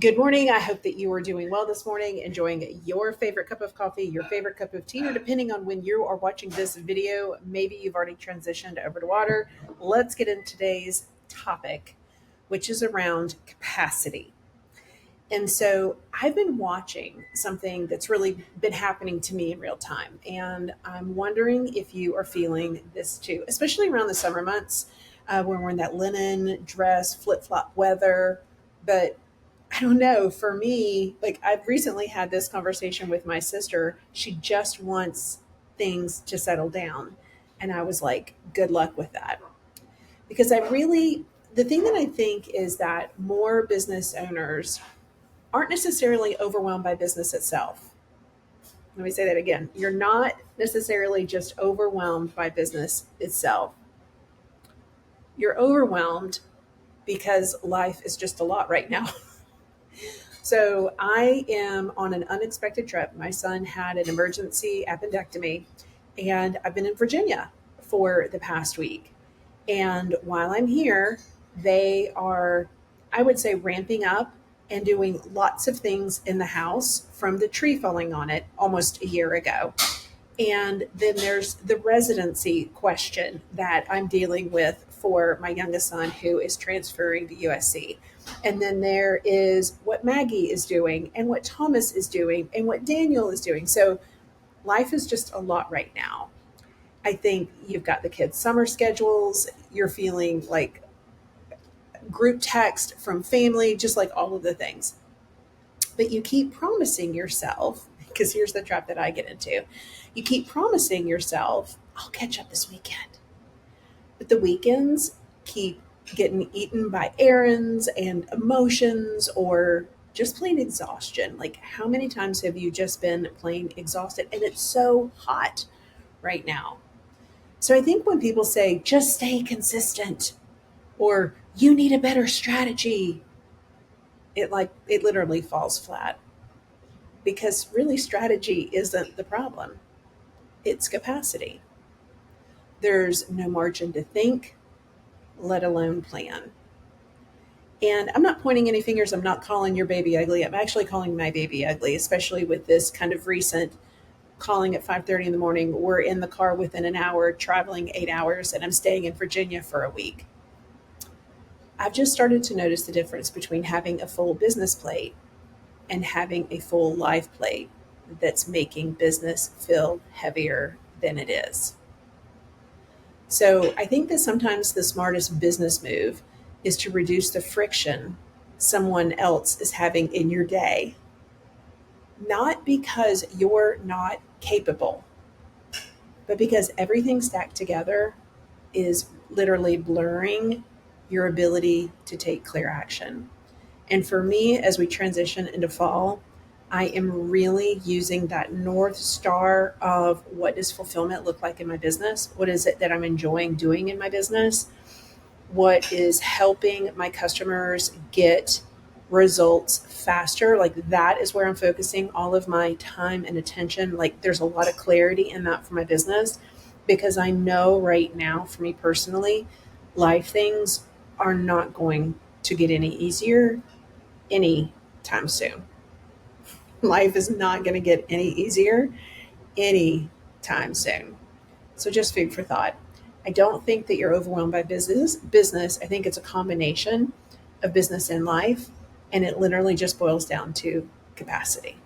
Good morning. I hope that you are doing well this morning, enjoying your favorite cup of coffee, your favorite cup of tea, or depending on when you are watching this video, maybe you've already transitioned over to water. Let's get into today's topic, which is around capacity. And so I've been watching something that's really been happening to me in real time. And I'm wondering if you are feeling this too, especially around the summer months when we're in that linen dress, flip flop weather. But I don't know. For me, like I've recently had this conversation with my sister. She just wants things to settle down. And I was like, good luck with that. Because the thing that I think is that more business owners aren't necessarily overwhelmed by business itself. Let me say that again. You're not necessarily just overwhelmed by business itself. You're overwhelmed because life is just a lot right now. So I am on an unexpected trip. My son had an emergency appendectomy, and I've been in Virginia for the past week. And while I'm here, they are, I would say, ramping up and doing lots of things in the house from the tree falling on it almost a year ago. And then there's the residency question that I'm dealing with for my youngest son who is transferring to USC. And then there is what Maggie is doing and what Thomas is doing and what Daniel is doing. So life is just a lot right now. I think you've got the kids' summer schedules, you're feeling like group text from family, just like all of the things. But you keep promising yourself, because here's the trap that I get into. You keep promising yourself, I'll catch up this weekend. But the weekends keep getting eaten by errands and emotions or just plain exhaustion. Like, how many times have you just been plain exhausted? And it's so hot right now. So I think when people say, just stay consistent or you need a better strategy, it literally falls flat because really strategy isn't the problem. It's capacity. There's no margin to think, let alone plan. And I'm not pointing any fingers. I'm not calling your baby ugly. I'm actually calling my baby ugly, especially with this kind of recent calling at 5:30 in the morning. We're in the car within an hour, traveling 8 hours, and I'm staying in Virginia for a week. I've just started to notice the difference between having a full business plate and having a full life plate that's making business feel heavier than it is. So I think that sometimes the smartest business move is to reduce the friction someone else is having in your day, not because you're not capable, but because everything stacked together is literally blurring your ability to take clear action. And for me, as we transition into fall, I am really using that North Star of what does fulfillment look like in my business? What is it that I'm enjoying doing in my business? What is helping my customers get results faster? Like that is where I'm focusing all of my time and attention. Like there's a lot of clarity in that for my business because I know right now, for me personally, life things are not going to get any easier anytime soon. Life is not going to get any easier anytime soon. So just food for thought. I don't think that you're overwhelmed by business. I think it's a combination of business and life, and it literally just boils down to capacity.